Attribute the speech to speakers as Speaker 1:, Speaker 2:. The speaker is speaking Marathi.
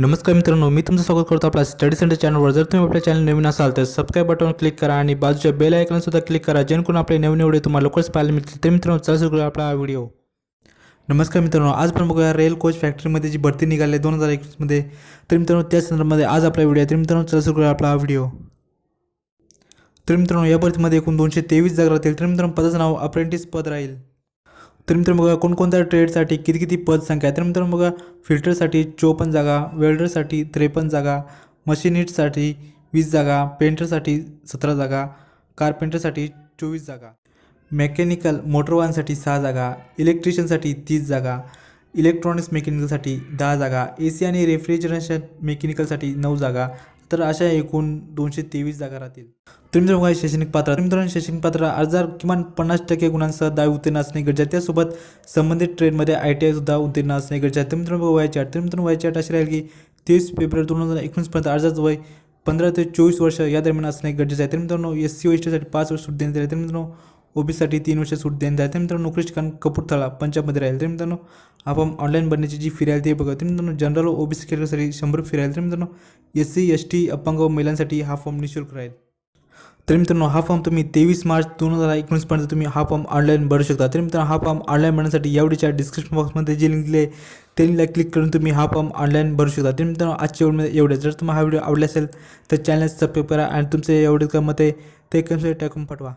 Speaker 1: नमस्कार मित्रांनो, मी तुमचं स्वागत करतो आपल्या स्टडी सेंटर चॅनलवर। जर तुम्ही आपल्या चॅनल नवीन असाल तर सबस्क्राइब बटनवर क्लिक करा आणि बाजूच्या बेल आयकॉन सुद्धा क्लिक करा, जेणेकरून आपले नवीन व्हिडिओ तुम्हाला लवकरच पाहायला मिळतील। तर मित्रांनो, चला सुरू करूया आपला व्हिडिओ। नमस्कार मित्रांनो, आज आपण बघूया रेल कोच फॅक्टरीमध्ये जी भरती निघाली 2021 मध्ये। तर मित्रांनो, त्या संदर्भामध्ये आज आपला व्हिडिओ आहे। तर मित्रांनो, चला सुरू करूया आपला व्हिडिओ। तर मित्रांनो, या भरतीमध्ये एकूण 223 जागा राहतील। तर मित्रांनो, पदाचं नाव अप्रेंटिस पद राहील। तर मित्रांनो बघा, कोणकोणत्या ट्रेडसाठी किती किती पदसंख्या आहे। तर मित्रांनो बघा, फिल्टरसाठी 54 जागा, वेल्डरसाठी 53 जागा, मशिनिस्टसाठी 20 जागा, पेंटरसाठी 17 जागा, कार्पेंटरसाठी 24 जागा, मेकॅनिकल मोटरवाहनसाठी 6 जागा, इलेक्ट्रिशियनसाठी 30 जागा, इलेक्ट्रॉनिक्स मेकॅनिकलसाठी 10 जागा, AC आणि रेफ्रिजरेशन मेकॅनिकलसाठी 9 जागा। तर अशा एकूण 223 जागा राहतील। तर मित्रांनो बघा, शैक्षणिक पात्रता। तर मित्रांनो, शैक्षणिक पात्रता अर्जदार किमान 50% गुणांसह 10वी उत्तीर्ण असणे गरजेचे आहे। त्यासोबत संबंधित ट्रेडमध्ये ITI सुद्धा उत्तीर्ण असणे गरजेचे आहे। तर मित्रांनो बघा, वयाची अट। तर मित्रांनो, वयाची अट अशी राहील की 23 फेब्रुवारी 2019 पर्यंत अर्जाचं वय 15 ते 24 वर्ष या दरम्यान असणे गरजेचे आहे। तर मित्रांनो, SC ST साठी 5 वर्ष सूट देण्यात आली। तर मित्रांनो, OBC साठी 3 वर्ष सूट देण्यात आली। तर मित्रांनो, नोकरी ठिकाण कपूरथळा पंजाबमध्ये राहील। तर मित्रांनो, हा फॉर्म ऑनलाईन भरण्याची जी फी राहील ते बघा। तर मित्रांनो, जनरल OBC कॅटेगरीसाठी 100 फी राहील। तर मित्रांनो, SC ST अपंग व महिलांसाठी हा फॉर्म निःशुल्क राहील। तर मित्रांनो, हा फॉर्म तुम्ही 23 मार्च 2019 पर्यंत तुम्ही हा फॉर्म ऑनलाईन भरू शकता। तर मित्रांनो, हा फॉर्म ऑनलाईन भरण्यासाठी या व्हिडिओच्या डिस्क्रिप्शन बॉक्समध्ये जी लिंक दिली आहे त्या लिंकला क्लिक करून तुम्ही हा फॉर्म ऑनलाईन भरू शकता। तर मित्रांनो, आजच्या व्हिडिओमध्ये एवढे। जर तुम्हाला हा व्हिडिओ आवडला असेल तर चॅनल सबस्क्राईब करा आणि तुमचे एवढे मत आहे ते कमेंट टाकून पाठवा।